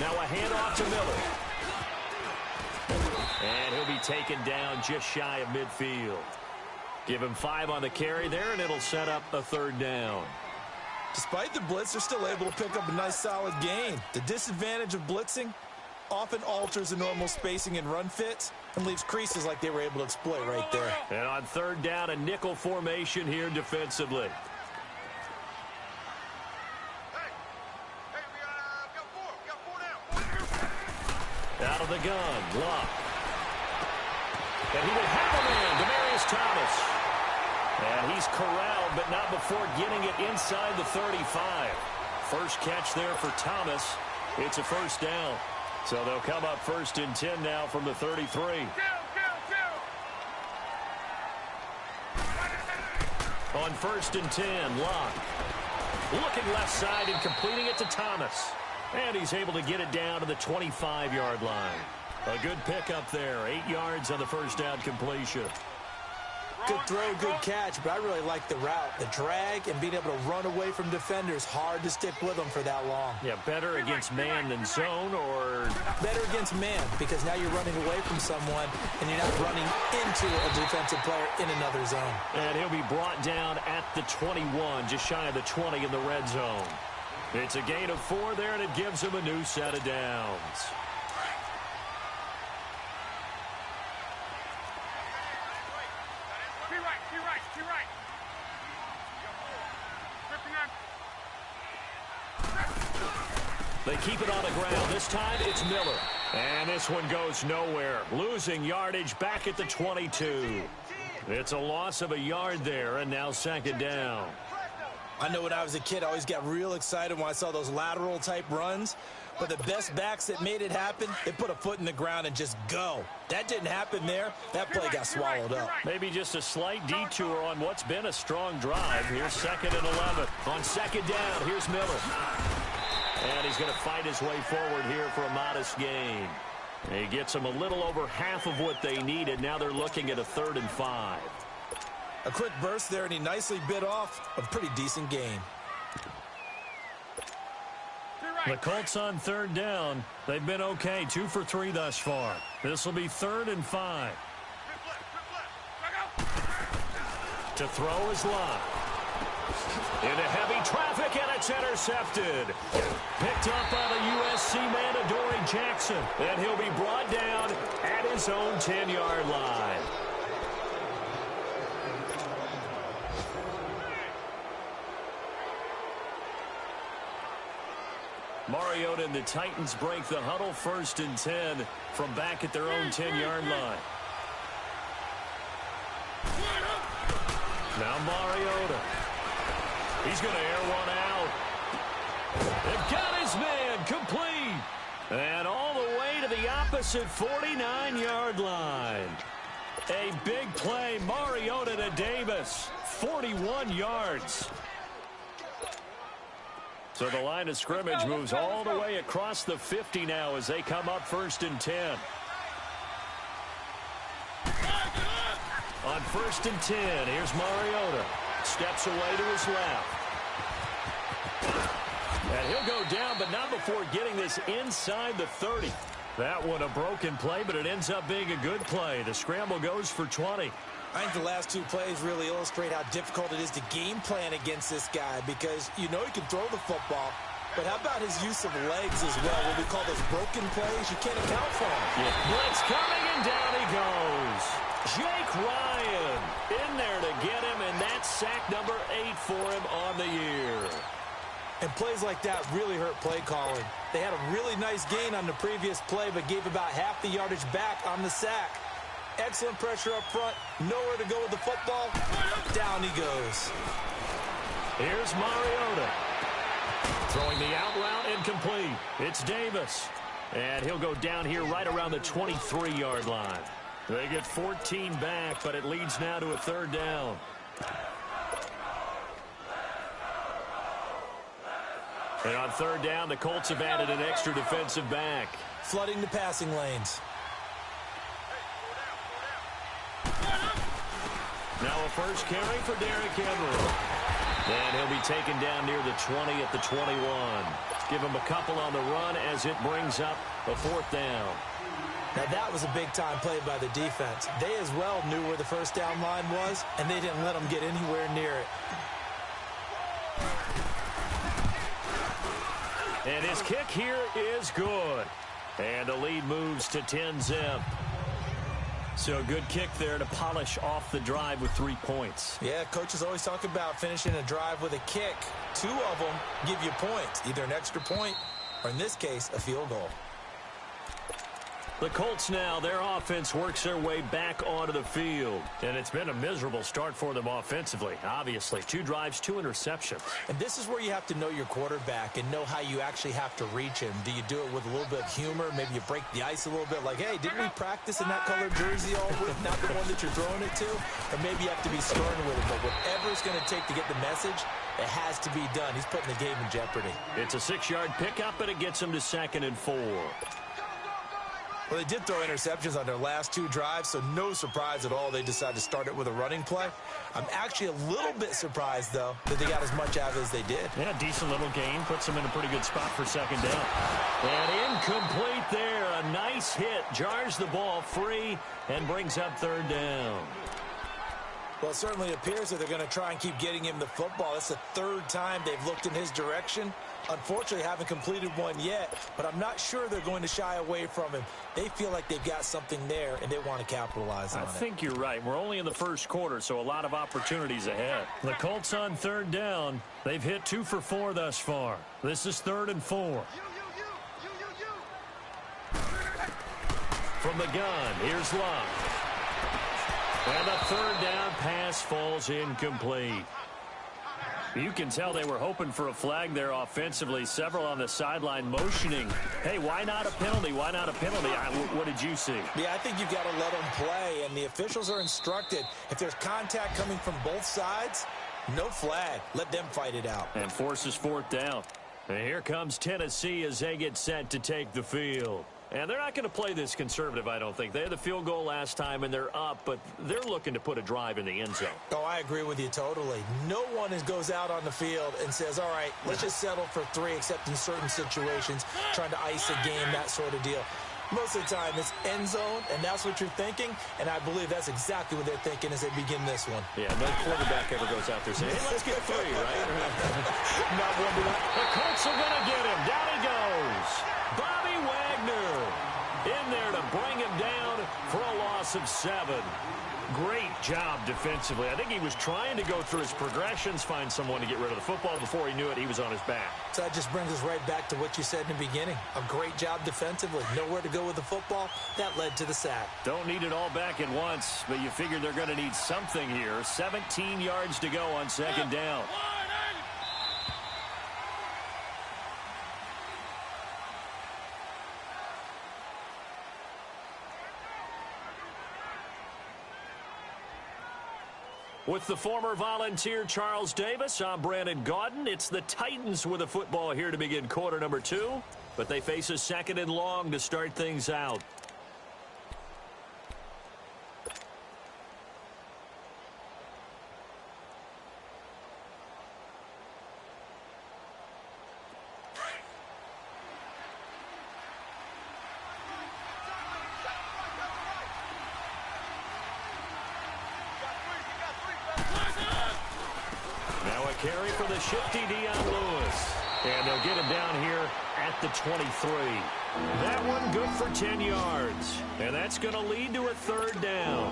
Now a handoff to Miller. And he'll be taken down just shy of midfield. Give him 5 on the carry there, and it'll set up a 3rd down. Despite the blitz, they're still able to pick up a nice, solid gain. The disadvantage of blitzing often alters the normal spacing and run fits and leaves creases like they were able to exploit right there. And on 3rd down, a nickel formation here defensively. Out of the gun, Luck. And he will have a man, Demaryius Thomas. And he's corralled, but not before getting it inside the 35. First catch there for Thomas. It's a 1st down. So they'll come up 1st and 10 now from the 33. On 1st and 10, Luck. Looking left side and completing it to Thomas. And he's able to get it down to the 25-yard line. A good pickup there. 8 yards on the 1st down completion. Good throw, good catch, but I really like the route. The drag and being able to run away from defenders. Hard to stick with them for that long. Yeah, better against man than zone, or? Better against man, because now you're running away from someone and you're not running into a defensive player in another zone. And he'll be brought down at the 21, just shy of the 20 in the red zone. It's a gain of 4 there, and it gives him a new set of downs. They keep it on the ground. This time it's Miller. And this one goes nowhere. Losing yardage back at the 22. It's a loss of a yard there, and now 2nd down. I know when I was a kid, I always got real excited when I saw those lateral-type runs. But the best backs that made it happen, they put a foot in the ground and just go. That didn't happen there. That play got swallowed up. Maybe just a slight detour on what's been a strong drive. Here's 2nd and 11. On 2nd down, here's Miller. And he's going to fight his way forward here for a modest gain. He gets them a little over half of what they needed. Now they're looking at a 3rd and 5. A quick burst there, and he nicely bit off a pretty decent gain. The Colts on 3rd down. They've been okay. 2 for 3 thus far. This will be 3rd and 5. To throw is Locke. Into heavy traffic, and it's intercepted. Picked up by the USC man, Adoree Jackson. And he'll be brought down at his own 10-yard line. Mariota and the Titans break the huddle. 1st and 10 from back at their own 10-yard line. Now Mariota. He's going to air one out. They've got his man complete. And all the way to the opposite 49-yard line. A big play. Mariota to Davis. 41 yards. So the line of scrimmage moves all the way across the 50 now as they come up 1st and 10. On 1st and 10, here's Mariota. Steps away to his left. And he'll go down, but not before getting this inside the 30. That one a broken play, but it ends up being a good play. The scramble goes for 20. I think the last 2 plays really illustrate how difficult it is to game plan against this guy, because you know he can throw the football, but how about his use of legs as well? What we call those broken plays, you can't account for him. Yeah. Blitz coming, and down he goes. Jake Ryan in there to get him, and that's sack number 8 for him on the year. And plays like that really hurt play calling. They had a really nice gain on the previous play, but gave about half the yardage back on the sack. Excellent pressure up front. Nowhere to go with the football. Down he goes. Here's Mariota. Throwing the out route incomplete. It's Davis. And he'll go down here right around the 23-yard line. They get 14 back, but it leads now to a 3rd down. And on 3rd down, the Colts have added an extra defensive back. Flooding the passing lanes. Now a first carry for Derrick Henry. And he'll be taken down near the 20 at the 21. Give him a couple on the run as it brings up a 4th down. Now, that was a big-time play by the defense. They as well knew where the first down line was, and they didn't let them get anywhere near it. And his kick here is good. And the lead moves to 10-zip. So a good kick there to polish off the drive with 3 points. Yeah, coaches always talk about finishing a drive with a kick. 2 of them give you points, either an extra point or, in this case, a field goal. The Colts now, their offense works their way back onto the field. And it's been a miserable start for them offensively, obviously. 2 drives, 2 interceptions. And this is where you have to know your quarterback and know how you actually have to reach him. Do you do it with a little bit of humor? Maybe you break the ice a little bit, like, hey, didn't we practice in that colored jersey all week, not the one that you're throwing it to? Or maybe you have to be stern with it. But whatever it's going to take to get the message, it has to be done. He's putting the game in jeopardy. It's a 6-yard pickup, and it gets him to 2nd and 4. Well, they did throw interceptions on their last 2 drives, so no surprise at all they decided to start it with a running play. I'm actually a little bit surprised, though, that they got as much out of it as they did. Yeah, decent little gain. Puts them in a pretty good spot for 2nd down. And incomplete there. A nice hit. Jars the ball free and brings up 3rd down. Well, it certainly appears that they're going to try and keep getting him the football. That's the 3rd time they've looked in his direction. Unfortunately, haven't completed one yet, but I'm not sure they're going to shy away from him. They feel like they've got something there, and they want to capitalize on it. I think you're right. We're only in the 1st quarter, so a lot of opportunities ahead. The Colts on 3rd down. They've hit 2 for 4 thus far. This is 3rd and 4. From the gun, here's Luck. And the 3rd down pass falls incomplete. You can tell they were hoping for a flag there offensively. Several on the sideline motioning. Hey, why not a penalty? Why not a penalty? What did you see? Yeah, I think you've got to let them play, and the officials are instructed. If there's contact coming from both sides, no flag. Let them fight it out. And forces 4th down. And here comes Tennessee as they get set to take the field. And they're not going to play this conservative, I don't think. They had the field goal last time, and they're up, but they're looking to put a drive in the end zone. Oh, I agree with you totally. No one goes out on the field and says, all right, let's just settle for 3, except in certain situations, trying to ice a game, that sort of deal. Most of the time, it's end zone, and that's what you're thinking, and I believe that's exactly what they're thinking as they begin this one. Yeah, no quarterback ever goes out there saying, hey, let's get 3, right? Not one to one. The Colts are going to get him. Down he goes. Bobby Wagner in there to bring him down for a loss of 7. Great job defensively. I think he was trying to go through his progressions, find someone to get rid of the football. Before he knew it, he was on his back. So that just brings us right back to what you said in the beginning. A great job defensively. Nowhere to go with the football. That led to the sack. Don't need it all back at once, but you figure they're going to need something here. 17 yards to go on 2nd down. With the former Volunteer Charles Davis, I'm Brandon Gaudin. It's the Titans with a football here to begin quarter number 2, but they face a 2nd and long to start things out. Carry for the shifty Dion Lewis. And they'll get him down here at the 23. That one good for 10 yards. And that's going to lead to a 3rd down.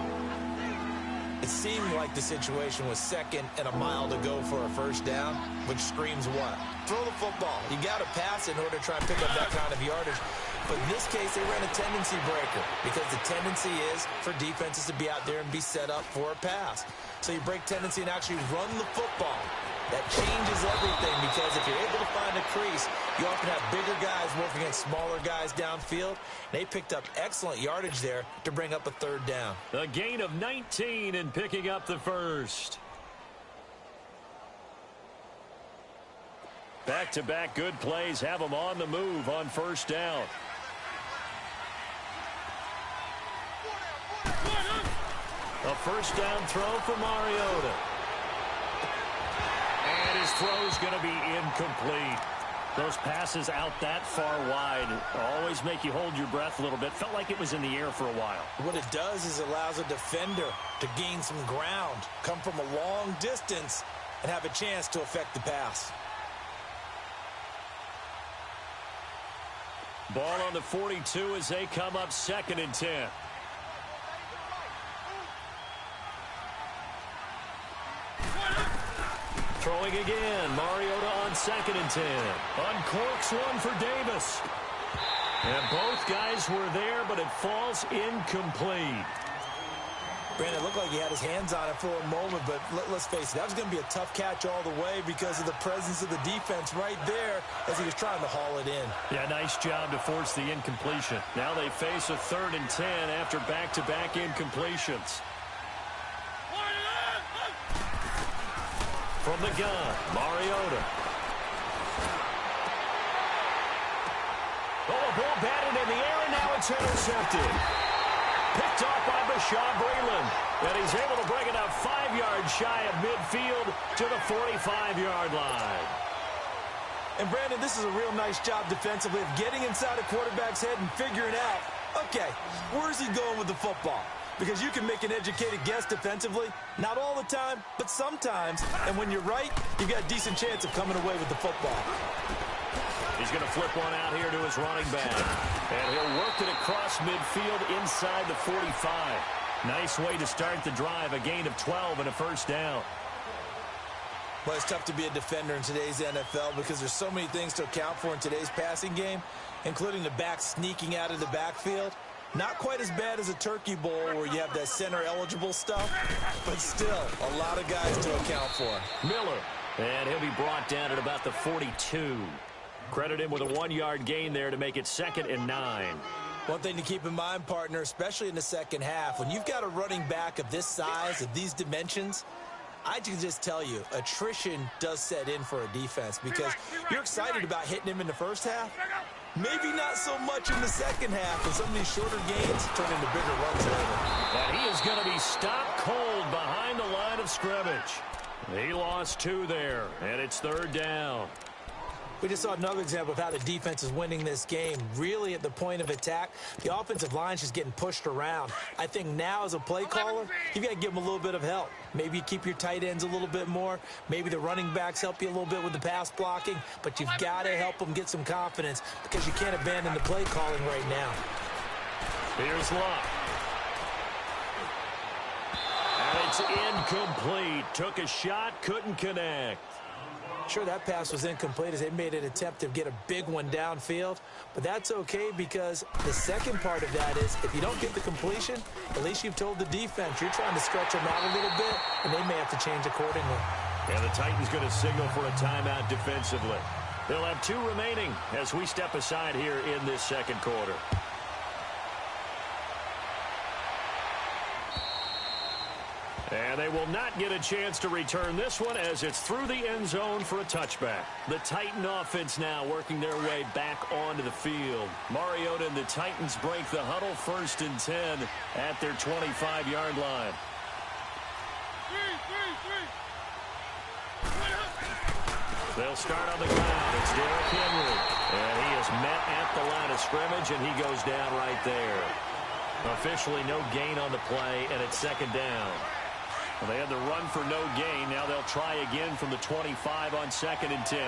It seemed like the situation was 2nd and a mile to go for a 1st down, which screams what? Throw the football. You got to pass in order to try and pick up that kind of yardage. But in this case, they ran a tendency breaker because the tendency is for defenses to be out there and be set up for a pass. So you break tendency and actually run the football. That changes everything because if you're able to find a crease, you often have bigger guys working against smaller guys downfield. They picked up excellent yardage there to bring up a 3rd down. A gain of 19 and picking up the 1st. Back-to-back good plays have them on the move on 1st down. A 1st down throw for Mariota. And his throw's going to be incomplete. Those passes out that far wide always make you hold your breath a little bit. Felt like it was in the air for a while. What it does is it allows a defender to gain some ground, come from a long distance, and have a chance to affect the pass. Ball on the 42 as they come up 2nd and 10. Throwing again. Mariota on 2nd and 10. Uncorks one for Davis. And both guys were there, but it falls incomplete. Brandon, it looked like he had his hands on it for a moment, but let's face it, that was going to be a tough catch all the way because of the presence of the defense right there as he was trying to haul it in. Yeah, nice job to force the incompletion. Now they face a 3rd and 10 after back-to-back incompletions. From the gun, Mariota. Oh, a ball batted in the air, and now it's intercepted. Picked off by Bashaw Breeland. And he's able to bring it up 5 yards shy of midfield to the 45-yard line. And, Brandon, this is a real nice job defensively of getting inside a quarterback's head and figuring out, okay, where's he going with the football? Because you can make an educated guess defensively. Not all the time, but sometimes. And when you're right, you've got a decent chance of coming away with the football. He's going to flip one out here to his running back. And he'll work it across midfield inside the 45. Nice way to start the drive. A gain of 12 and a 1st down. Well, it's tough to be a defender in today's NFL because there's so many things to account for in today's passing game, including the back sneaking out of the backfield. Not quite as bad as a turkey bowl where you have that center-eligible stuff, but still a lot of guys to account for. Miller, and he'll be brought down at about the 42. Credit him with a 1-yard gain there to make it 2nd and 9. One thing to keep in mind, partner, especially in the second half, when you've got a running back of this size, of these dimensions, I can just tell you, attrition does set in for a defense because you're excited about hitting him in the first half. Maybe not so much in the second half, and some of these shorter gains turn into bigger runs later. And he is going to be stopped cold behind the line of scrimmage. He lost 2 there, and it's 3rd down. We just saw another example of how the defense is winning this game. Really at the point of attack, the offensive line's just getting pushed around. I think now as a play caller, you've got to give them a little bit of help. Maybe you keep your tight ends a little bit more. Maybe the running backs help you a little bit with the pass blocking. But you've got to help them get some confidence because you can't abandon the play calling right now. Here's Luck. And it's incomplete. Took a shot, couldn't connect. Sure, that pass was incomplete as they made an attempt to get a big one downfield, but that's okay because the second part of that is if you don't get the completion, at least you've told the defense you're trying to stretch them out a little bit, and they may have to change accordingly. And the Titans going to signal for a timeout defensively. They'll have 2 remaining as we step aside here in this second quarter. And they will not get a chance to return this one as it's through the end zone for a touchback. The Titan offense now working their way back onto the field. Mariota and the Titans break the huddle 1st and 10 at their 25-yard line. They'll start on the ground. It's Derrick Henry. And he is met at the line of scrimmage, and he goes down right there. Officially no gain on the play, and it's 2nd down. Well, they had the run for no gain. Now they'll try again from the 25 on 2nd and 10.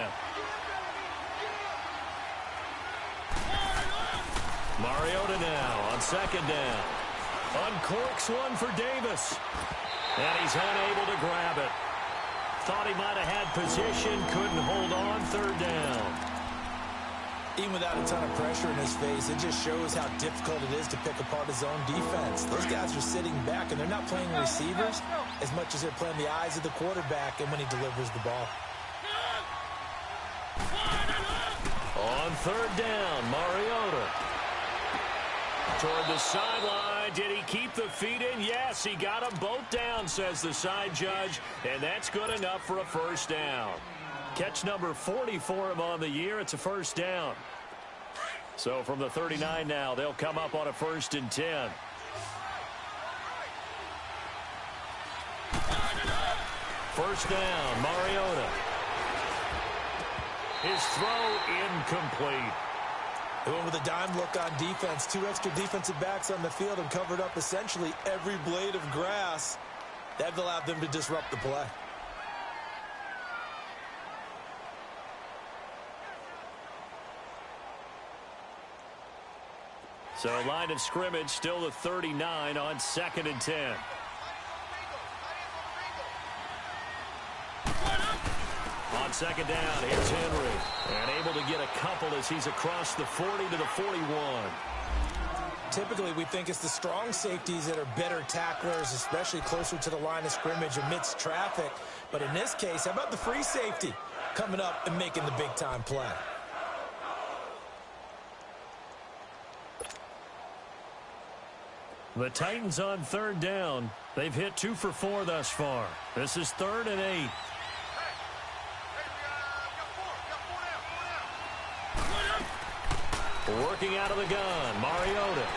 Mariota now on 2nd down. Uncorks one for Davis. And he's unable to grab it. Thought he might have had position, couldn't hold on, 3rd down. Even without a ton of pressure in his face, it just shows how difficult it is to pick apart his own defense. Those guys are sitting back, and they're not playing receivers as much as they're playing the eyes of the quarterback and when he delivers the ball. On 3rd down, Mariota. Toward the sideline. Did he keep the feet in? Yes, he got them both down, says the side judge, and that's good enough for a 1st down. Catch number 40 for him on the year. It's a 1st down. So from the 39 now, they'll come up on a 1st and 10. First down, Mariota. His throw incomplete. They went with a dime look on defense. 2 extra defensive backs on the field and covered up essentially every blade of grass. That allowed them to disrupt the play. So line of scrimmage still the 39 on 2nd and 10. On 2nd down, here's Henry. And able to get a couple as he's across the 40 to the 41. Typically, we think it's the strong safeties that are better tacklers, especially closer to the line of scrimmage amidst traffic. But in this case, how about the free safety coming up and making the big-time play? The Titans on 3rd down. They've hit 2 for 4 thus far. This is 3rd and 8. Working out of the gun, Mariota.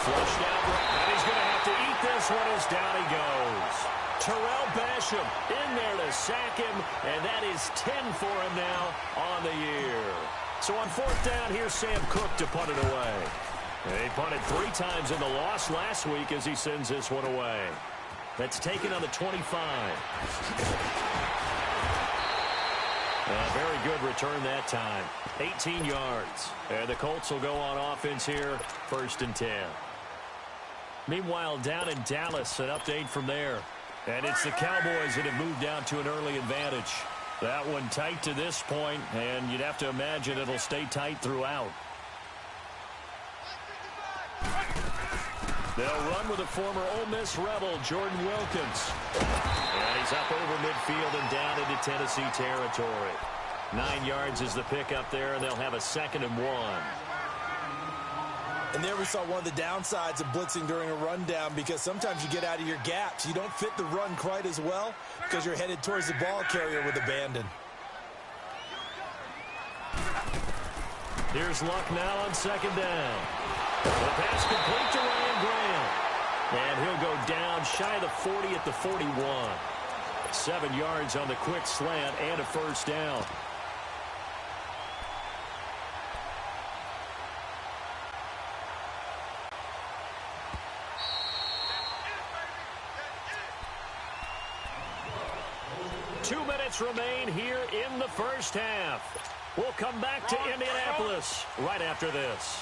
Flushed out, and he's going to have to eat this one as down he goes. Terrell Basham in there to sack him, and that is 10 for him now on the year. So on 4th down, here's Sam Cook to punt it away. He punted 3 times in the loss last week as he sends this one away. That's taken on the 25. Very good return that time. 18 yards. And the Colts will go on offense here, 1st and 10. Meanwhile, down in Dallas, an update from there. And it's the Cowboys that have moved down to an early advantage. That one tight to this point, and you'd have to imagine it'll stay tight throughout. They'll run with a former Ole Miss Rebel, Jordan Wilkins. And he's up over midfield and down into Tennessee territory. 9 yards is the pickup there, and they'll have a 2nd and 1. And there we saw one of the downsides of blitzing during a rundown, because sometimes you get out of your gaps. You don't fit the run quite as well because you're headed towards the ball carrier with abandon. Here's Luck now on 2nd down. The pass complete to Ryan Graham. And he'll go down shy of the 40 at the 41. 7 yards on the quick slant and a 1st down. Two minutes remain here in the 1st half. We'll come back to Indianapolis right after this.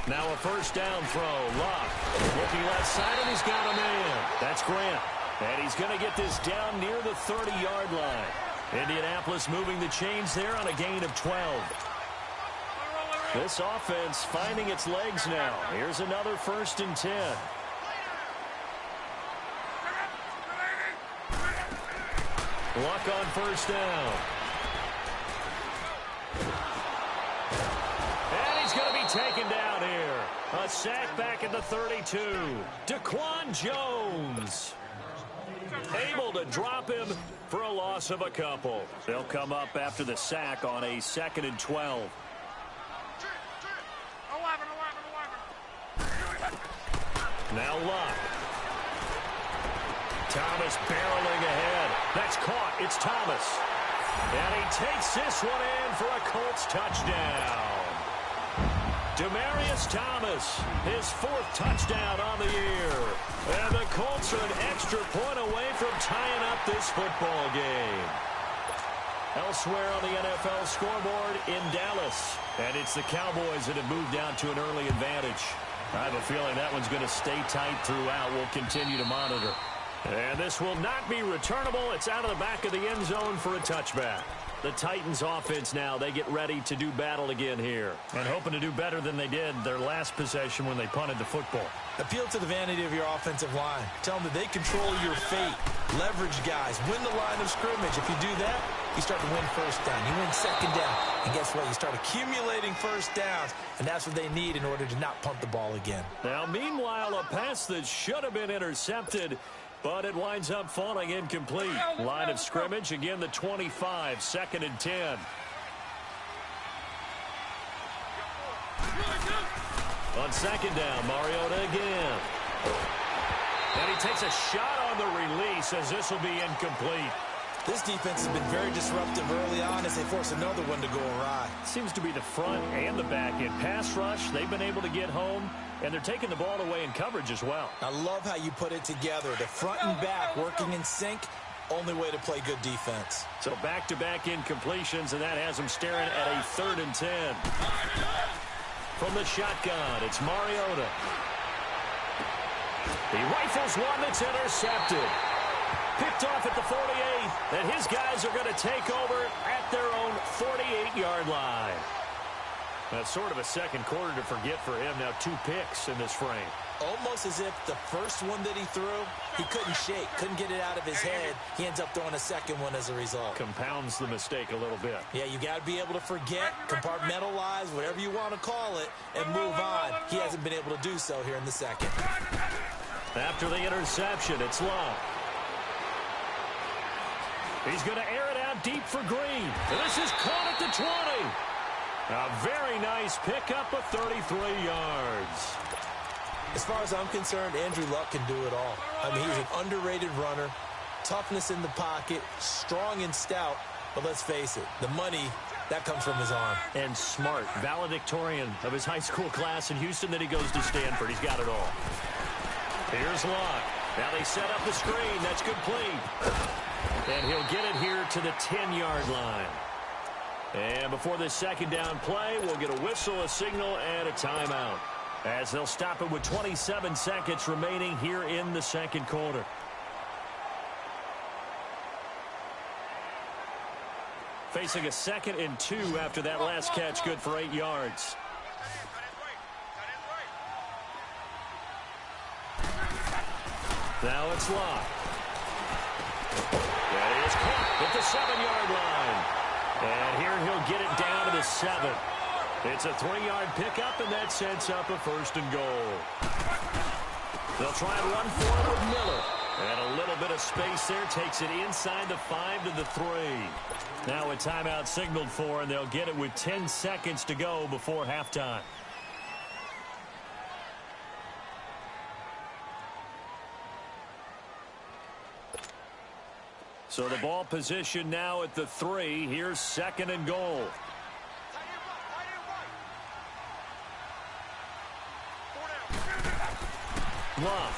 Now a 1st down throw. Luck looking left side, and he's got a man. That's Grant. And he's going to get this down near the 30-yard line. Indianapolis moving the chains there on a gain of 12. This offense finding its legs now. Here's another 1st and 10. Luck on 1st down. And he's going to be taken down here. A sack back at the 32. Daquan Jones able to drop him for a loss of a couple. They'll come up after the sack on a 2nd and 12. Now Luck. Thomas barreling ahead. That's caught. It's Thomas. And he takes this one in for a Colts touchdown. Demaryius Thomas, his 4th touchdown on the year. And the Colts are an extra point away from tying up this football game. Elsewhere on the NFL scoreboard in Dallas. And it's the Cowboys that have moved down to an early advantage. I have a feeling that one's going to stay tight throughout. We'll continue to monitor. And this will not be returnable. It's out of the back of the end zone for a touchback. The Titans offense now, they get ready to do battle again here. And hoping to do better than they did their last possession when they punted the football. Appeal to the vanity of your offensive line. Tell them that they control your fate. Leverage guys. Win the line of scrimmage. If you do that, you start to win 1st down. You win 2nd down. And guess what? You start accumulating 1st downs. And that's what they need in order to not punt the ball again. Now, meanwhile, a pass that should have been intercepted, but it winds up falling incomplete. Line of scrimmage, again, the 25, 2nd and 10. On second down, Mariota again. And he takes a shot on the release as this will be incomplete. This defense has been very disruptive early on as they force another one to go awry. Seems to be the front and the back end. Pass rush, they've been able to get home, and they're taking the ball away in coverage as well. I love how you put it together. The front and back working in sync, only way to play good defense. So back-to-back incompletions, and that has them staring at a 3rd and 10. From the shotgun, it's Mariota. He rifles one that's intercepted. Picked off at the 48, and his guys are going to take over at their own 48-yard line. That's sort of a second quarter to forget for him. Now 2 picks in this frame. Almost as if the first one that he threw, he couldn't shake, couldn't get it out of his head. He ends up throwing a second one as a result. Compounds the mistake a little bit. Yeah, you got to be able to forget, compartmentalize, whatever you want to call it, and move on. He hasn't been able to do so here in the second. After the interception, it's Love. He's going to air it out deep for Green. And this is caught at the 20. A very nice pickup of 33 yards. As far as I'm concerned, Andrew Luck can do it all. I mean, he's an underrated runner, toughness in the pocket, strong and stout. But let's face it, the money, that comes from his arm. And smart, valedictorian of his high school class in Houston. Then he goes to Stanford. He's got it all. Here's Luck. Now they set up the screen. That's complete. And he'll get it here to the 10-yard line. And before this second down play, we'll get a whistle, a signal, and a timeout, as they'll stop it with 27 seconds remaining here in the second quarter. Facing a 2nd and 2 after that last catch, good for 8 yards. Now it's Locke. That is caught at the 7-yard line. And here he'll get it down to the 7. It's a 3-yard pickup, and that sets up a 1st and goal. They'll try and run for it with Miller. And a little bit of space there takes it inside the 5 to the 3. Now a timeout signaled for, and they'll get it with 10 seconds to go before halftime. So the ball position now at the 3. Here's 2nd and goal. Love.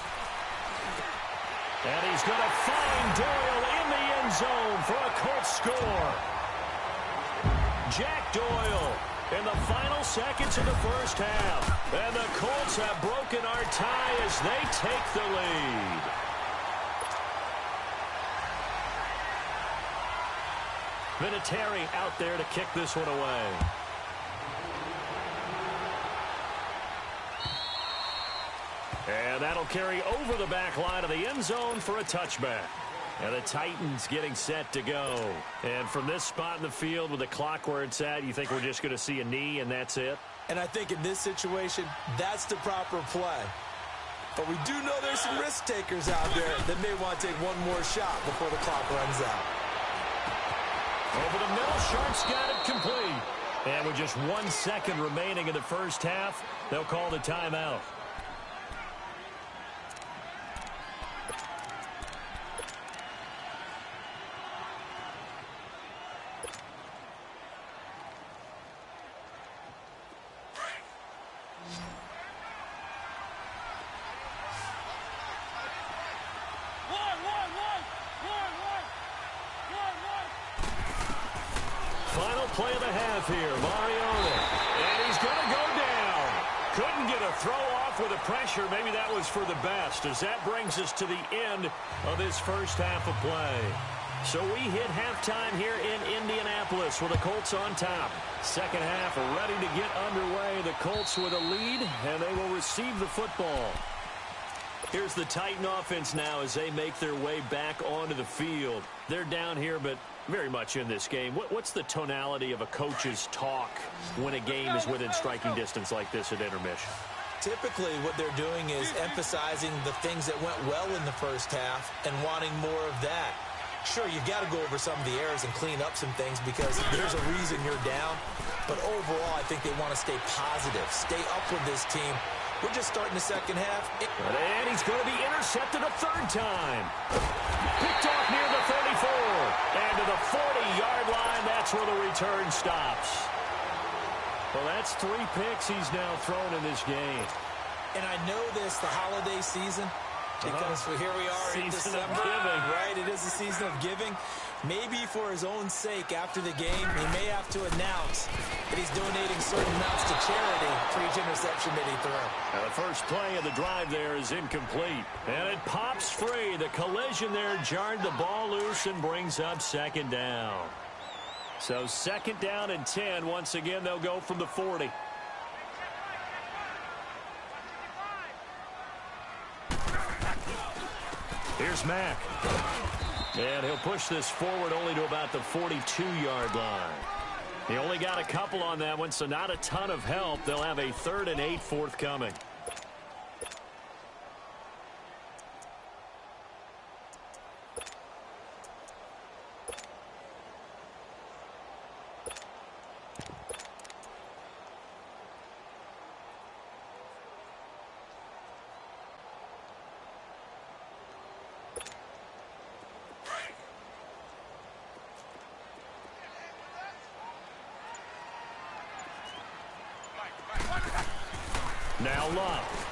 And he's going to find Doyle in the end zone for a Colts score. Jack Doyle in the final seconds of the first half. And the Colts have broken our tie as they take the lead. Vinatieri out there to kick this one away. And that'll carry over the back line of the end zone for a touchback. And the Titans getting set to go. And from this spot in the field with the clock where it's at, you think we're just going to see a knee and that's it? And I think in this situation, that's the proper play. But we do know there's some risk takers out there that may want to take one more shot before the clock runs out. Over the middle, Sharp's got it complete. And with just 1 second remaining in the first half, they'll call the timeout. Final play of the half here, Mariota. And he's going to go down. Couldn't get a throw off with the pressure. Maybe that was for the best, as that brings us to the end of this first half of play. So we hit halftime here in Indianapolis with the Colts on top. Second half ready to get underway. The Colts with a lead, and they will receive the football. Here's the Titan offense now as they make their way back onto the field. They're down here, but very much in this game. What's the tonality of a coach's talk when a game is within striking distance like this at intermission? Typically, what they're doing is emphasizing the things that went well in the first half and wanting more of that. Sure, you've got to go over some of the errors and clean up some things because there's a reason you're down. But overall, I think they want to stay positive, stay up with this team. We're just starting the second half. And he's going to be intercepted a third time. Picked off near the 34. And to the 40-yard line, that's where the return stops. Well, that's 3 picks he's now thrown in this game. And I know this, the holiday season, because here we are in December, right? It is a season of giving. Maybe for his own sake, after the game, he may have to announce that he's donating certain amounts to charity for each interception that he throws. Now, the first play of the drive there is incomplete. And it pops free. The collision there jarred the ball loose and brings up second down. So second down and 10. Once again, they'll go from the 40. Here's Mack. And he'll push this forward only to about the 42-yard line. He only got a couple on that one, so not a ton of help. They'll have a 3rd and 8 forthcoming. Now Love.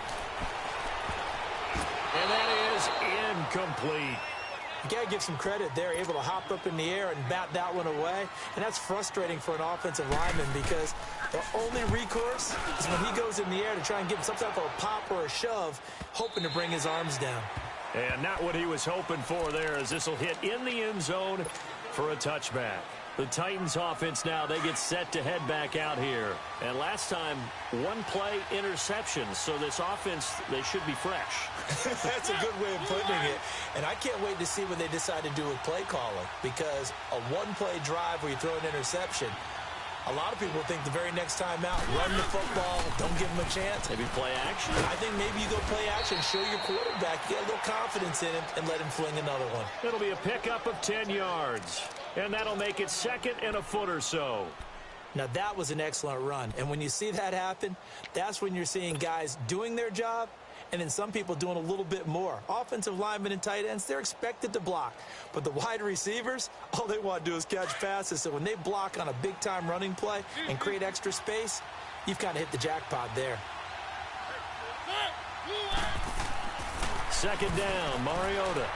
And that is incomplete. You got to give some credit. They're able to hop up in the air and bat that one away. And that's frustrating for an offensive lineman because the only recourse is when he goes in the air to try and give some type of a pop or a shove, hoping to bring his arms down. And not what he was hoping for there, as this will hit in the end zone for a touchback. The Titans offense now, they get set to head back out here. And last time, 1-play interceptions. So this offense, they should be fresh. That's a good way of putting it. And I can't wait to see what they decide to do with play calling. Because a 1-play drive where you throw an interception, a lot of people think the very next time out, run the football, don't give him a chance. Maybe play action? I think maybe you go play action, show your quarterback, get a little confidence in him, and let him fling another one. It'll be a pickup of 10 yards. And that'll make it 2nd and a foot or so. Now, that was an excellent run. And when you see that happen, that's when you're seeing guys doing their job and then some people doing a little bit more. Offensive linemen and tight ends, they're expected to block. But the wide receivers, all they want to do is catch passes. So when they block on a big-time running play and create extra space, you've kind of hit the jackpot there. 2nd down, Mariota.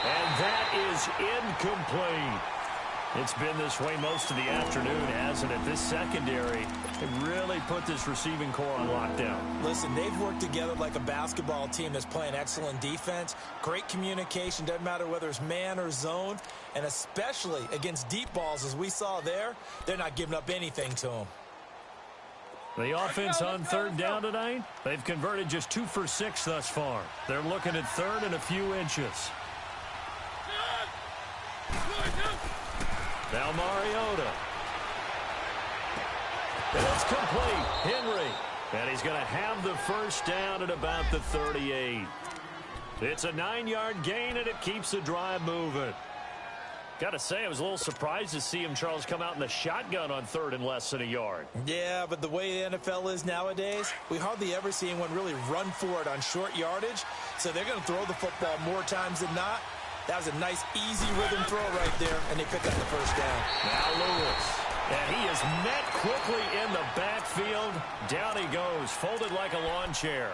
And that is incomplete. It's been this way most of the afternoon, hasn't it? This secondary really put this receiving core on lockdown. Listen, they've worked together like a basketball team that's playing excellent defense. Great communication, doesn't matter whether it's man or zone. And especially against deep balls, as we saw there, they're not giving up anything to them. The offense on 3rd down tonight, they've converted just 2 for 6 thus far. They're looking at 3rd and a few inches. Now Mariota. And it's complete. Henry. And he's going to have the first down at about the 38. It's a 9-yard gain, and it keeps the drive moving. Got to say, I was a little surprised to see him, Charles, come out in the shotgun on 3rd and less than a yard. Yeah, but the way the NFL is nowadays, we hardly ever see anyone really run for it on short yardage. So they're going to throw the football more times than not. That was a nice, easy rhythm throw right there, and they pick up the first down. Now Lewis. And he is met quickly in the backfield. Down he goes, folded like a lawn chair.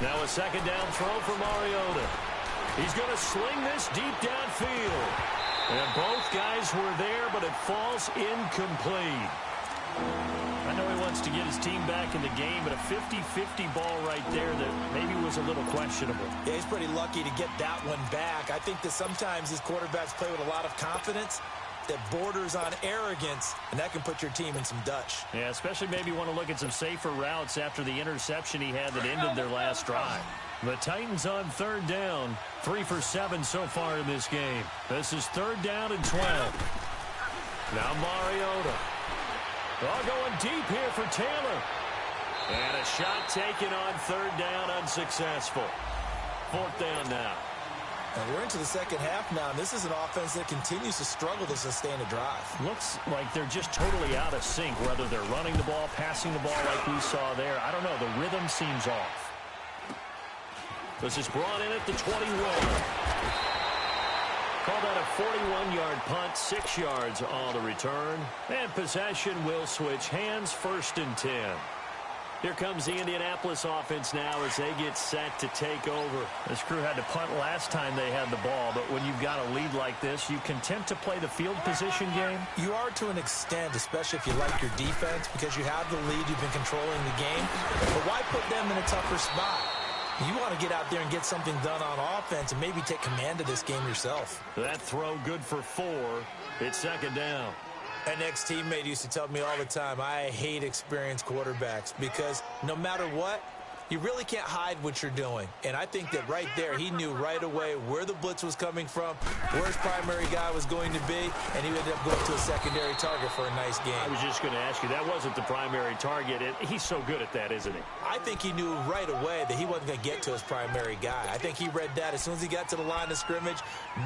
Now a 2nd down throw for Mariota. He's going to sling this deep downfield. And both guys were there, but it falls incomplete. I know he wants to get his team back in the game, but a 50-50 ball right there that maybe was a little questionable. Yeah, he's pretty lucky to get that one back. I think that sometimes these quarterbacks play with a lot of confidence. that borders on arrogance, and that can put your team in some Dutch. Yeah, especially maybe want to look at some safer routes after the interception he had that ended their last drive. The Titans on third down, 3 for 7 so far in this game. This is third down and 12. Now Mariota. All going deep here for Taylor. And a shot taken on third down, unsuccessful. Fourth down now. And we're into the second half now, and this is an offense that continues to struggle to sustain a drive. Looks like they're just totally out of sync, whether they're running the ball, passing the ball like we saw there. I don't know. The rhythm seems off. This is brought in at the 21. Call that a 41-yard punt, 6 yards on the return. And possession will switch hands, first and 10. Here comes the Indianapolis offense now as they get set to take over. This crew had to punt last time they had the ball, but when you've got a lead like this, you content to play the field position game? You are to an extent, especially if you like your defense, because you have the lead, you've been controlling the game. But why put them in a tougher spot? You want to get out there and get something done on offense and maybe take command of this game yourself. That throw good for 4. It's second down. An ex-teammate used to tell me all the time, I hate experienced quarterbacks because no matter what, you really can't hide what you're doing. And I think that right there, he knew right away where the blitz was coming from, where his primary guy was going to be, and he ended up going to a secondary target for a nice game. I was just going to ask you, that wasn't the primary target. He's so good at that, isn't he? I think he knew right away that he wasn't going to get to his primary guy. I think he read that as soon as he got to the line of scrimmage,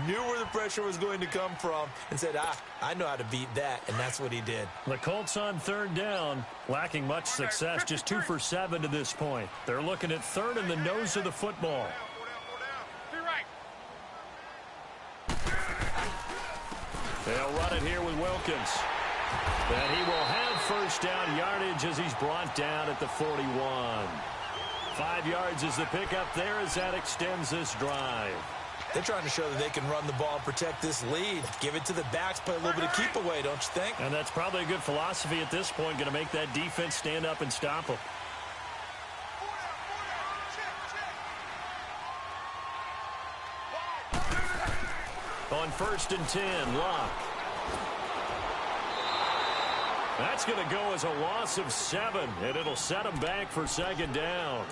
knew where the pressure was going to come from, and said, I know how to beat that, and that's what he did. The Colts on third down, lacking much success, just 2 for 7 to this point. They're looking at third in the nose of the football. They'll run it here with Wilkins. And he will have first down yardage as he's brought down at the 41. 5 yards is the pickup there as that extends this drive. They're trying to show that they can run the ball and protect this lead. Give it to the backs, play a little bit of keep away, don't you think? And that's probably a good philosophy at this point, going to make that defense stand up and stop them. On first and 10, Locke. That's going to go as a loss of 7, and it'll set him back for second down.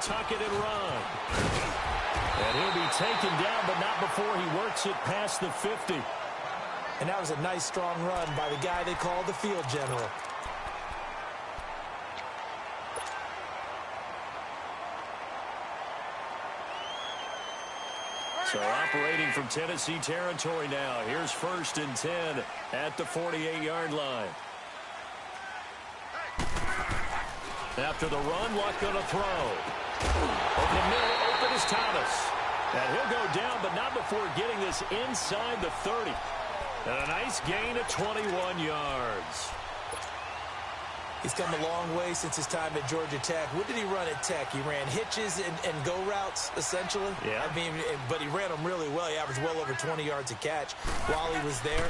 Tuck it and run. And he'll be taken down, but not before he works it past the 50. And that was a nice, strong run by the guy they call the field general. So operating from Tennessee territory now. Here's first and 10 at the 48-yard line. After the run, Luck going to throw. Over the middle, open is Thomas. And he'll go down, but not before getting this inside the 30. And a nice gain of 21 yards. He's come a long way since his time at Georgia Tech. What did he run at Tech? He ran hitches and go routes, essentially. Yeah. I mean, but he ran them really well. He averaged well over 20 yards a catch while he was there.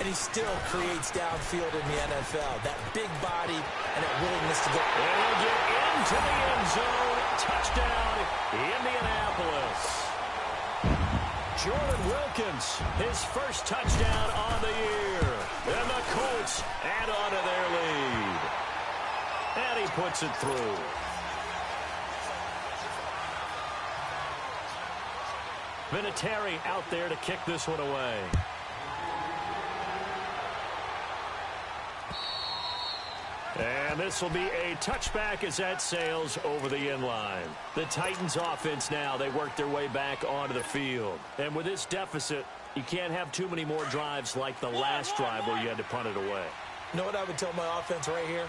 And he still creates downfield in the NFL. That big body and that willingness to go. And he'll get into the end zone. Touchdown, Indianapolis. Jordan Wilkins, his first touchdown on the year. And the Colts add on to their lead. And he puts it through. Vinatieri out there to kick this one away. And this will be a touchback as that sails over the inline. The Titans offense now, they work their way back onto the field. And with this deficit, you can't have too many more drives like the last drive where you had to punt it away. You know what I would tell my offense right here?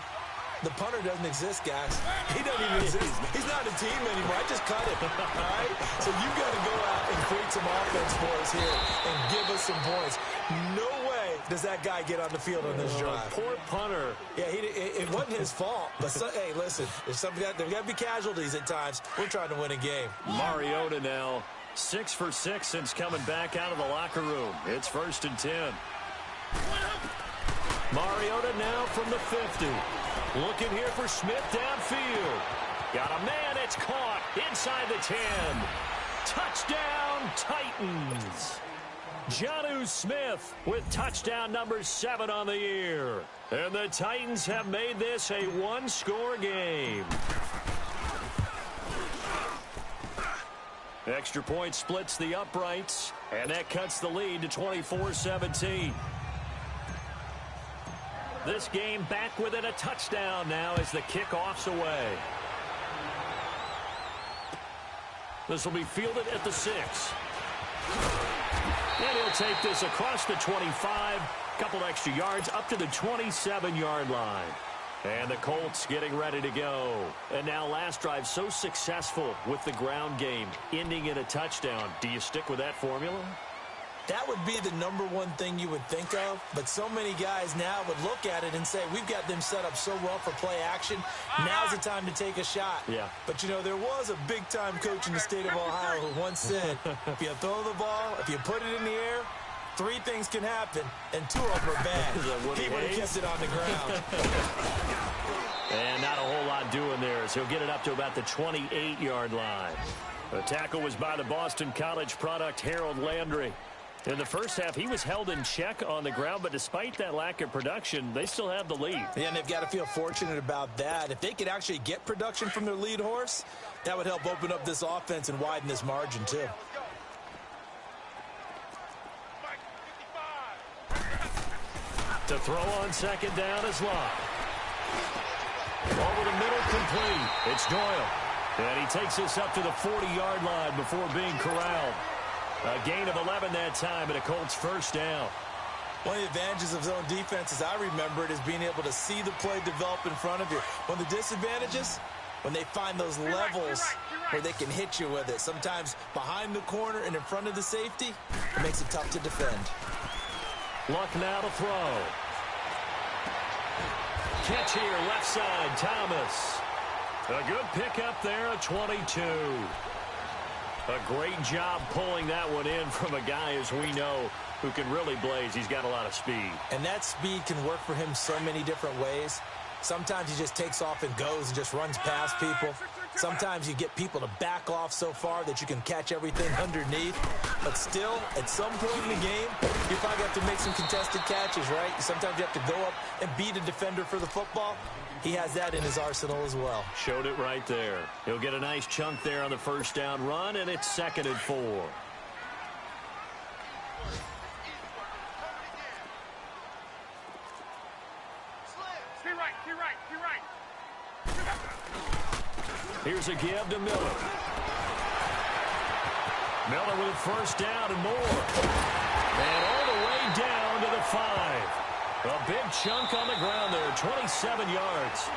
The punter doesn't exist, guys. He doesn't even exist. He's not a team anymore. I just cut him, all right? So you've got to go out and create some offense for us here and give us some points. No way does that guy get on the field on this drive. Poor punter. Yeah, it wasn't his fault. But, hey, listen, there's got to be casualties at times. We're trying to win a game. Mariota now 6 for 6 since coming back out of the locker room. It's 1st and 10. Mariota now from the 50. Looking here for Smith downfield. Got a man. It's caught inside the 10. Touchdown, Titans. Jonnu Smith with touchdown number 7 on the year. And the Titans have made this a one-score game. Extra point splits the uprights, and that cuts the lead to 24-17. This game back within a touchdown now as the kickoff's away. This will be fielded at the 6. And he'll take this across the 25, couple extra yards up to the 27-yard line. And the Colts getting ready to go. And now last drive so successful with the ground game, ending in a touchdown. Do you stick with that formula? That would be the number one thing you would think of, but so many guys now would look at it and say, we've got them set up so well for play action. Now's the time to take a shot. Yeah. But, you know, there was a big-time coach in the state of Ohio who once said, if you throw the ball, if you put it in the air, 3 things can happen, and 2 of them are bad. He would have kept it on the ground. And not a whole lot doing there, so he'll get it up to about the 28-yard line. The tackle was by the Boston College product, Harold Landry. In the first half, he was held in check on the ground, but despite that lack of production, they still have the lead. Yeah, and they've got to feel fortunate about that. If they could actually get production from their lead horse, that would help open up this offense and widen this margin, too. To throw on second down is Locke. Over the middle, complete. It's Doyle. And he takes this up to the 40-yard line before being corralled. A gain of 11 that time, and a Colts first down. One of the advantages of zone defense, as I remember it, is being able to see the play develop in front of you. One of the disadvantages, when they find those levels where they can hit you with it. Sometimes behind the corner and in front of the safety, it makes it tough to defend. Luck now to throw. Catch here, left side, Thomas. A good pickup there at 22. A great job pulling that one in from a guy, as we know, who can really blaze. He's got a lot of speed. And that speed can work for him so many different ways. Sometimes he just takes off and goes and just runs past people. Sometimes you get people to back off so far that you can catch everything underneath. But still, at some point in the game, you probably have to make some contested catches, right? Sometimes you have to go up and beat a defender for the football. He has that in his arsenal as well. Showed it right there. He'll get a nice chunk there on the first down run, and it's 2nd and 4. Here's a give to Miller. Miller with a first down and more. And all the way down to the 5. A big chunk on the ground there, 27 yards.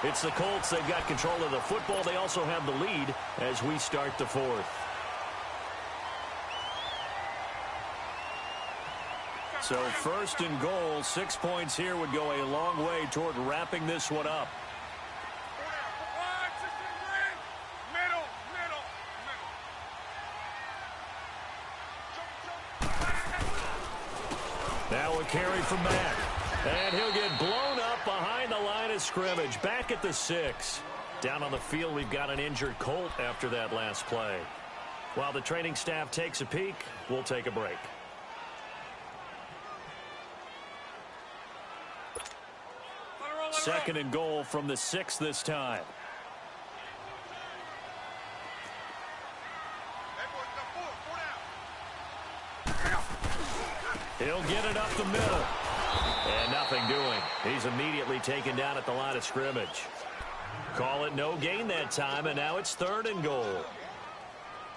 It's the Colts. They've got control of the football. They also have the lead as we start the 4th. So 1st and goal, 6 points here would go a long way toward wrapping this one up. Now a carry from Mack. And he'll get blown up behind the line of scrimmage. Back at the 6. Down on the field, we've got an injured Colt after that last play. While the training staff takes a peek, we'll take a break. Second and goal from the 6 this time. He'll get it up the middle. And nothing doing. He's immediately taken down at the line of scrimmage. Call it no gain that time, and now it's 3rd and goal.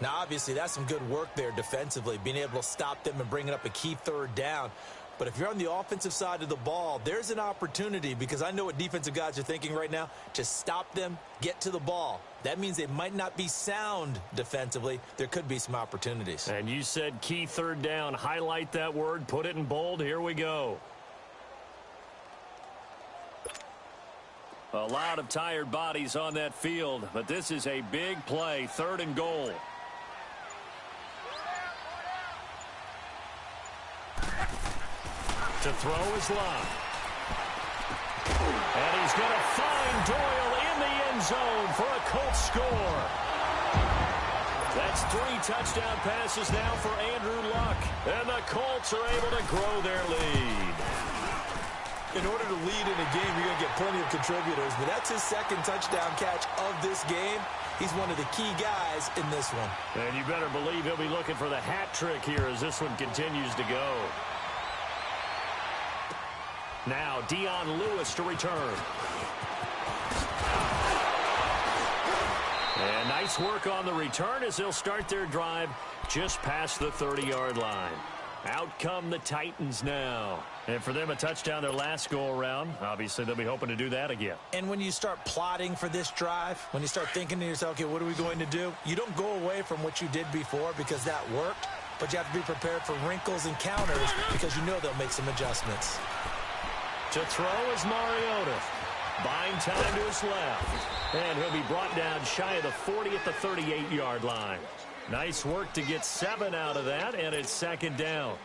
Now, obviously, that's some good work there defensively, being able to stop them and bringing up a key 3rd down. But if you're on the offensive side of the ball, there's an opportunity, because I know what defensive guys are thinking right now. Just stop them, get to the ball. That means they might not be sound defensively. There could be some opportunities. And you said key third down. Highlight that word, put it in bold. Here we go. A lot of tired bodies on that field, but this is a big play, 3rd and goal. To throw is Love. And he's going to find Doyle in the end zone for a Colts score. That's 3 touchdown passes now for Andrew Luck. And the Colts are able to grow their lead. In order to lead in a game, you're going to get plenty of contributors, but that's his 2nd touchdown catch of this game. He's one of the key guys in this one. And you better believe he'll be looking for the hat trick here as this one continues to go. Now, Dion Lewis to return. And nice work on the return as they'll start their drive just past the 30-yard line. Out come the Titans now. And for them, a touchdown their last go-around. Obviously, they'll be hoping to do that again. And when you start plotting for this drive, when you start thinking to yourself, okay, what are we going to do? You don't go away from what you did before because that worked, but you have to be prepared for wrinkles and counters because you know they'll make some adjustments. To throw is Mariota. Buying time to his left. And he'll be brought down shy of the 40 at the 38-yard line. Nice work to get 7 out of that, and it's 2nd down.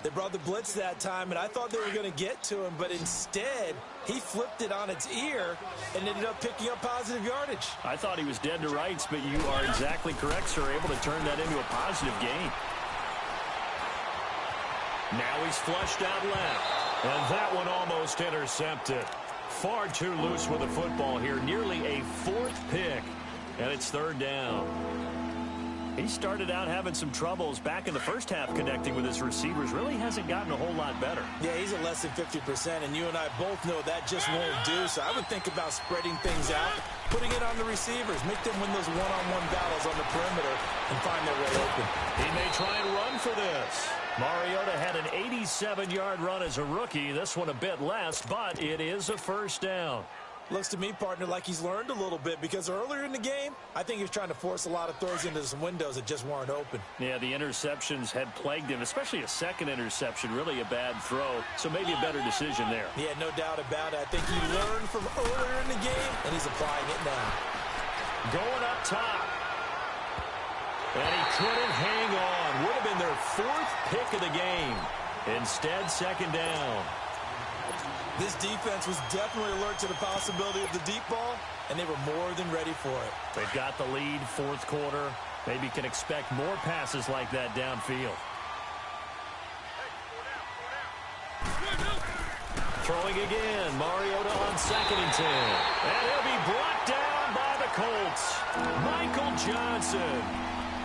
They brought the blitz that time, and I thought they were going to get to him, but instead, he flipped it on its ear and ended up picking up positive yardage. I thought he was dead to rights, but you are exactly correct, sir. Able to turn that into a positive gain. Now he's flushed out left. And that one almost intercepted. Far too loose with the football here. Nearly a 4th pick. And it's 3rd down. He started out having some troubles back in the first half connecting with his receivers. Really hasn't gotten a whole lot better. Yeah, he's at less than 50%, and you and I both know that just won't do. So I would think about spreading things out, putting it on the receivers, make them win those one-on-one battles on the perimeter and find their way open. He may try and run for this. Mariota had an 87-yard run as a rookie. This one a bit less, but it is a 1st down. Looks to me, partner, like he's learned a little bit because earlier in the game, I think he was trying to force a lot of throws into some windows that just weren't open. Yeah, the interceptions had plagued him, especially a 2nd interception, really a bad throw. So maybe a better decision there. Yeah, no doubt about it. I think he learned from earlier in the game, and he's applying it now. Going up top. And he couldn't hang on. Would have been their 4th pick of the game. Instead, 2nd down. This defense was definitely alert to the possibility of the deep ball, and they were more than ready for it. They've got the lead, 4th quarter. Maybe can expect more passes like that downfield. Throwing again. Mariota on 2nd and 10. And he'll be brought down by the Colts. Michael Johnson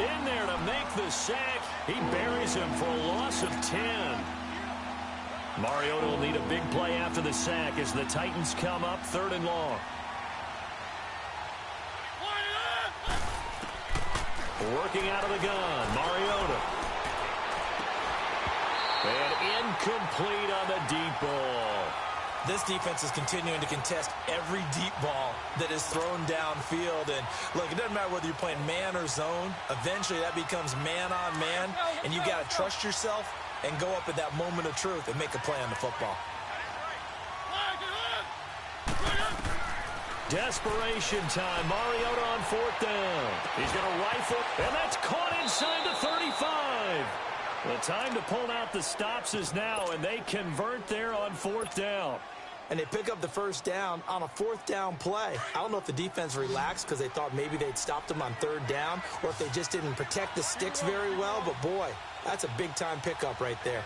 in there to make the sack. He buries him for a loss of 10. Mariota will need a big play after the sack as the Titans come up 3rd and long. Working out of the gun, Mariota. And incomplete on the deep ball. This defense is continuing to contest every deep ball that is thrown downfield. And look, it doesn't matter whether you're playing man or zone. Eventually that becomes man on man, and you got to trust yourself and go up at that moment of truth and make a play on the football. Desperation time. Mariota on 4th down. He's going to rifle, and that's caught inside the 35. The time to pull out the stops is now, and they convert there on 4th down. And they pick up the 1st down on a 4th down play. I don't know if the defense relaxed because they thought maybe they'd stopped them on 3rd down, or if they just didn't protect the sticks very well, but boy, that's a big-time pickup right there.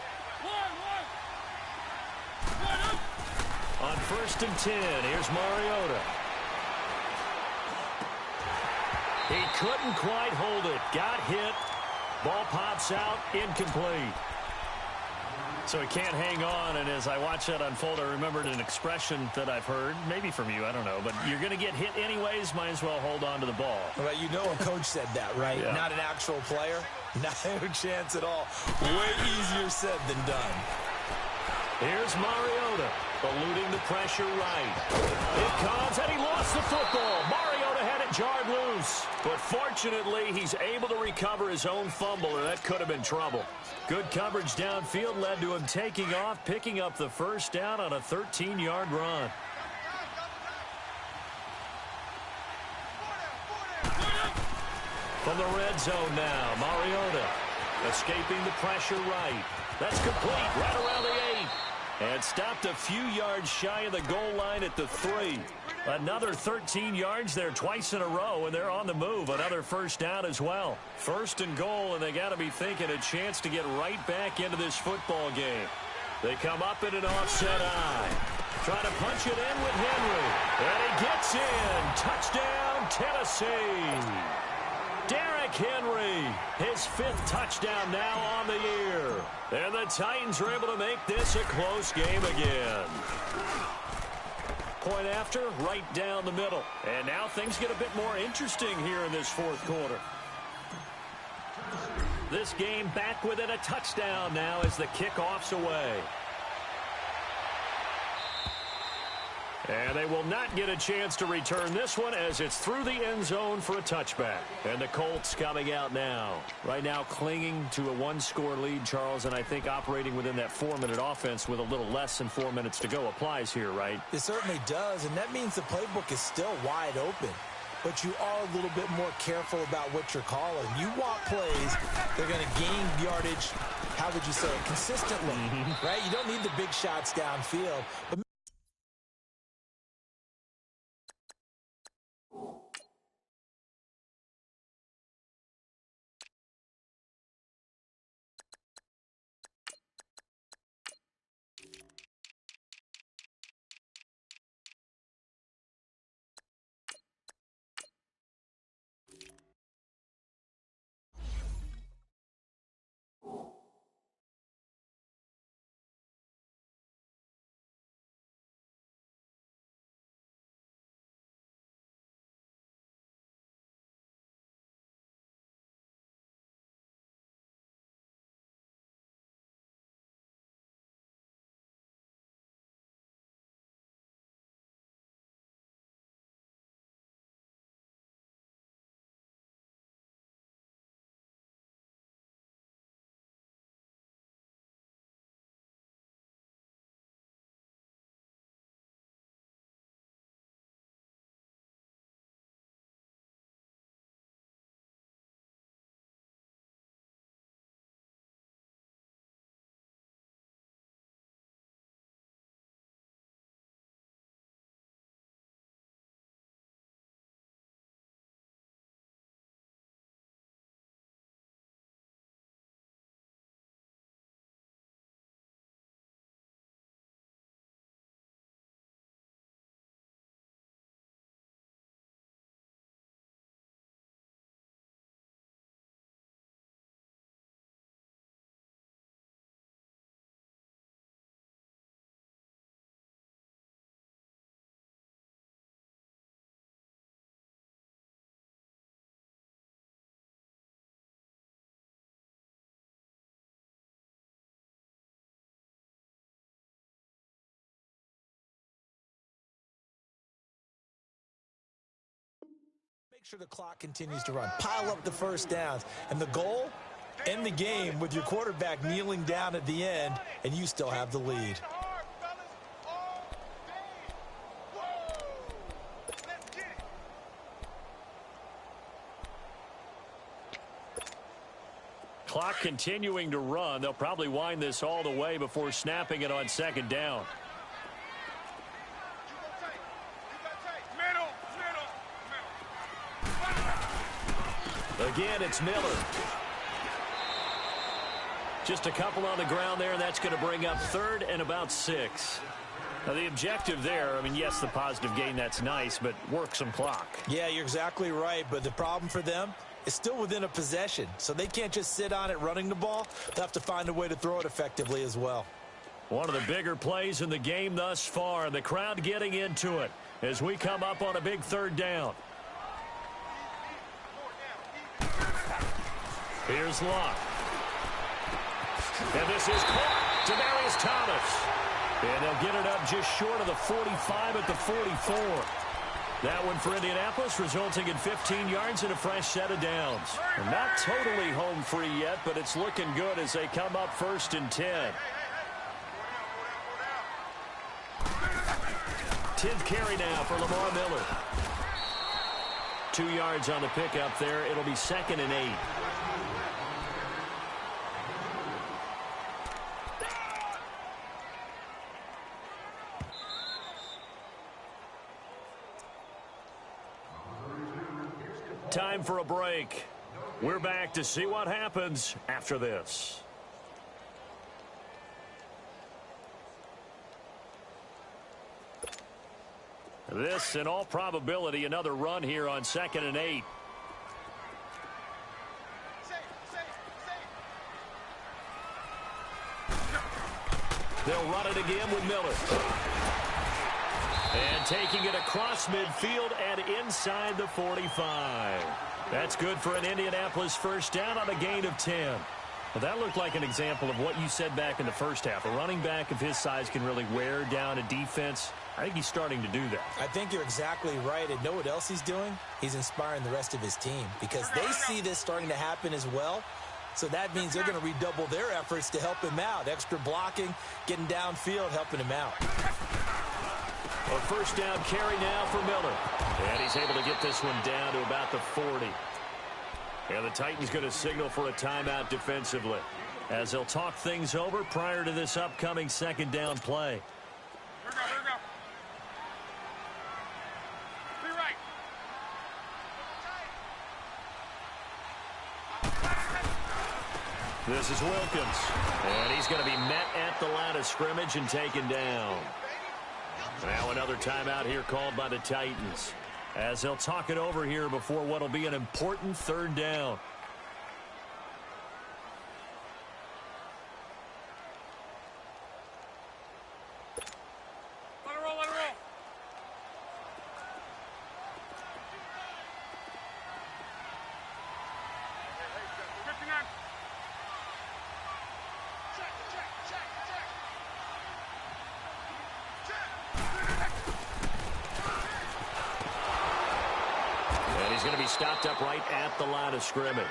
On 1st and 10, here's Mariota. He couldn't quite hold it. Got hit. Ball pops out. Incomplete. So he can't hang on, and as I watch that unfold, I remembered an expression that I've heard, maybe from you, I don't know, but you're going to get hit anyways, might as well hold on to the ball. Well, you know a coach said that, right? Yeah. Not an actual player. No chance at all. Way easier said than done. Here's Mariota, eluding the pressure right. It comes, and he lost the football. Mariota had it jarred loose. But fortunately, he's able to recover his own fumble, or that could have been trouble. Good coverage downfield led to him taking off, picking up the first down on a 13-yard run. From the red zone now, Mariota escaping the pressure right. That's complete right around the 8. And stopped a few yards shy of the goal line at the 3. Another 13 yards there twice in a row, and they're on the move. Another first down as well. First and goal, and they got to be thinking a chance to get right back into this football game. They come up in an offset eye. Trying to punch it in with Henry. And he gets in. Touchdown, Tennessee. Derrick Henry, his 5th touchdown now on the year. And the Titans are able to make this a close game again. Point after, right down the middle. And now things get a bit more interesting here in this 4th quarter. This game back within a touchdown now as the kickoff's away. And they will not get a chance to return this one as it's through the end zone for a touchback. And the Colts coming out now. Right now clinging to a 1-score lead, Charles, and I think operating within that 4-minute offense with a little less than 4 minutes to go applies here, right? It certainly does, and that means the playbook is still wide open. But you are a little bit more careful about what you're calling. You want plays, they're going to gain yardage, how would you say it, consistently, right? You don't need the big shots downfield. But make sure the clock continues to run. Pile up the first downs. And the goal, end the game with your quarterback kneeling down at the end, and you still have the lead. Clock continuing to run. They'll probably wind this all the way before snapping it on second down. Again, it's Miller. Just a couple on the ground there, and that's going to bring up 3rd and about 6. Now, the objective there, I mean, yes, the positive gain, that's nice, but work some clock. Yeah, you're exactly right, but the problem for them is still within a possession, so they can't just sit on it running the ball. They'll have to find a way to throw it effectively as well. One of the bigger plays in the game thus far, the crowd getting into it as we come up on a big 3rd down. Here's Luck. And this is caught. Demarius Thomas. And they'll get it up just short of the 45 at the 44. That one for Indianapolis, resulting in 15 yards and a fresh set of downs. They're not totally home free yet, but it's looking good as they come up 1st and 10. 10th carry now for Lamar Miller. 2 yards on the pickup there. It'll be 2nd and 8. Time for a break. We're back to see what happens after this. This, in all probability, another run here on 2nd and 8. They'll run it again with Miller. And taking it across midfield and inside the 45. That's good for an Indianapolis first down on a gain of 10. Well, that looked like an example of what you said back in the first half. A running back of his size can really wear down a defense. I think he's starting to do that. I think you're exactly right. And know what else he's doing? He's inspiring the rest of his team because they see this starting to happen as well. So that means they're going to redouble their efforts to help him out. Extra blocking, getting downfield, helping him out. A first down carry now for Miller. And he's able to get this one down to about the 40. And the Titans going to signal for a timeout defensively as they'll talk things over prior to this upcoming 2nd down play. Here we go. Be right. This is Wilkins. And he's going to be met at the line of scrimmage and taken down. Now another timeout here called by the Titans as they'll talk it over here before what will be an important 3rd down. Let it roll, let it roll. Hey, 59. And he's going to be stopped up right at the line of scrimmage.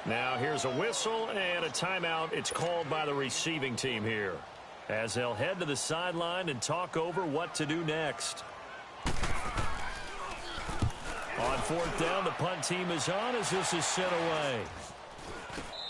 Now here's a whistle and a timeout. It's called by the receiving team here as they'll head to the sideline and talk over what to do next. On 4th down, the punt team is on as this is sent away.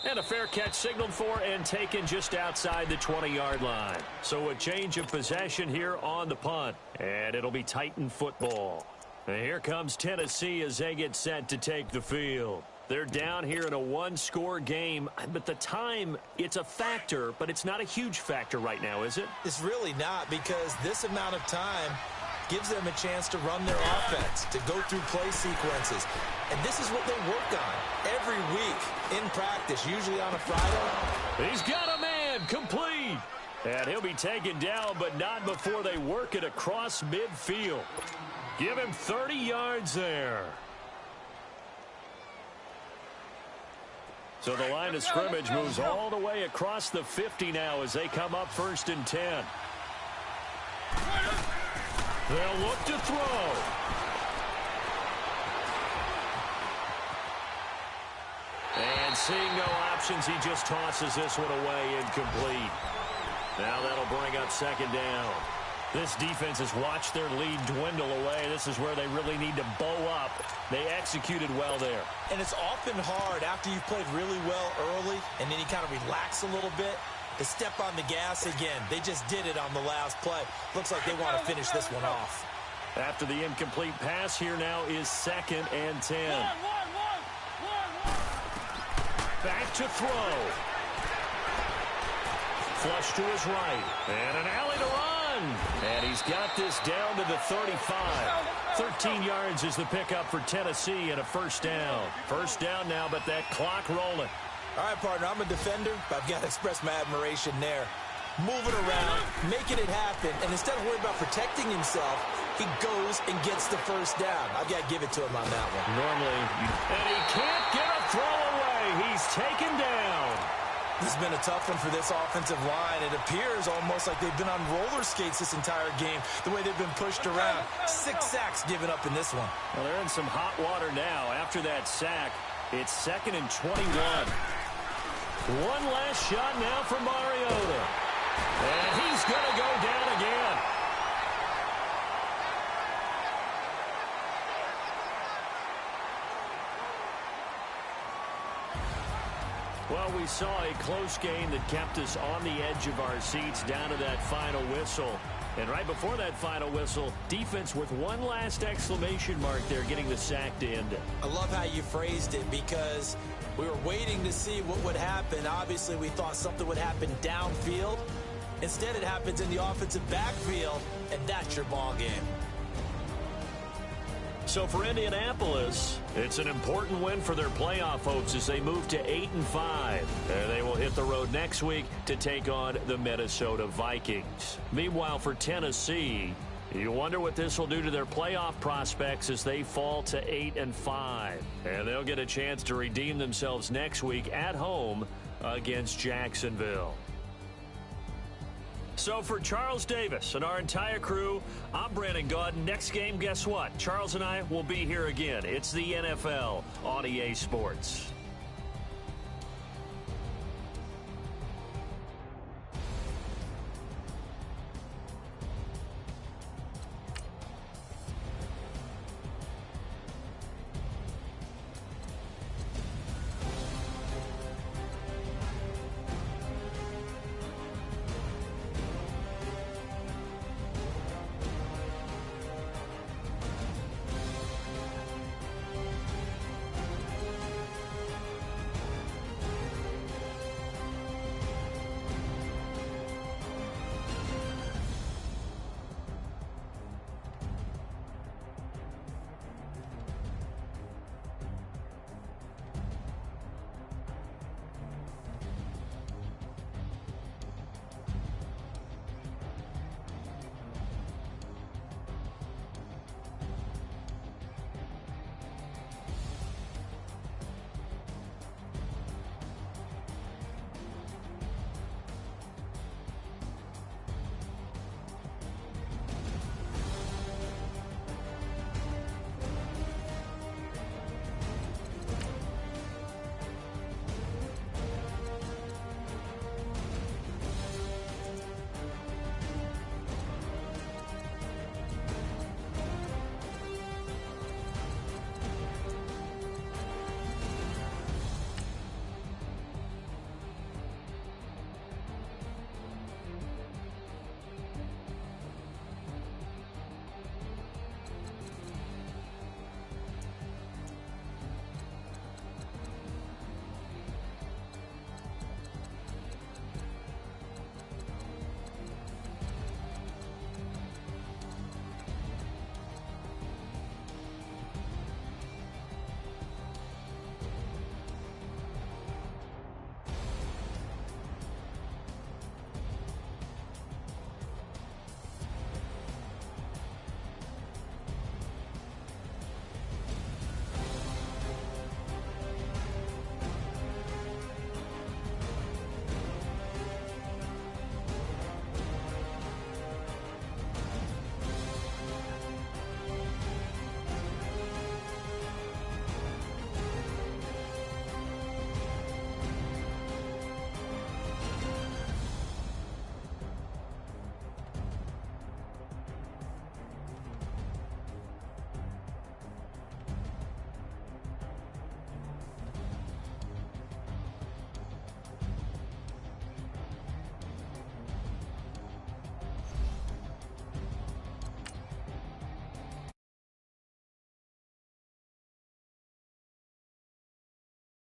And a fair catch signaled for and taken just outside the 20-yard line. So a change of possession here on the punt. And it'll be Titan football. And here comes Tennessee as they get set to take the field. They're down here in a 1-score game, but the time, it's a factor, but it's not a huge factor right now, is it? It's really not because this amount of time gives them a chance to run their offense, to go through play sequences. And this is what they work on every week in practice, usually on a Friday. He's got a man, complete. And he'll be taken down, but not before they work it across midfield. Give him 30 yards there. So the line of scrimmage moves all the way across the 50 now as they come up 1st and 10. They'll look to throw. And seeing no options, he just tosses this one away incomplete. Now that'll bring up 2nd down. This defense has watched their lead dwindle away. This is where they really need to bow up. They executed well there. And it's often hard after you've played really well early and then you kind of relax a little bit to step on the gas again. They just did it on the last play. Looks like they want to finish this one off. After the incomplete pass, here now is 2nd and 10. Back to throw. Flush to his right. And an alley to run. And he's got this down to the 35. 13 yards is the pickup for Tennessee and a 1st down. 1st down now, but that clock rolling. All right, partner, I'm a defender, but I've got to express my admiration there. Moving around, making it happen, and instead of worrying about protecting himself, he goes and gets the 1st down. I've got to give it to him on that one. Normally, and he can't get a throw away. He's taken down. This has been a tough one for this offensive line. It appears almost like they've been on roller skates this entire game, the way they've been pushed around. 6 sacks given up in this one. Well, they're in some hot water now. After that sack, it's 2nd and 21. One last shot now for Mariota. And he's going to go down again. Well, we saw a close game that kept us on the edge of our seats down to that final whistle. And right before that final whistle, defense with one last exclamation mark there, getting the sack to end it. I love how you phrased it, because we were waiting to see what would happen. Obviously, we thought something would happen downfield. Instead, it happens in the offensive backfield, and that's your ball game. So for Indianapolis, it's an important win for their playoff hopes as they move to 8-5. They will hit the road next week to take on the Minnesota Vikings. Meanwhile, for Tennessee, you wonder what this will do to their playoff prospects as they fall to 8-5. And they'll get a chance to redeem themselves next week at home against Jacksonville. So for Charles Davis and our entire crew, I'm Brandon Gaudin. Next game, guess what? Charles and I will be here again. It's the NFL on EA Sports.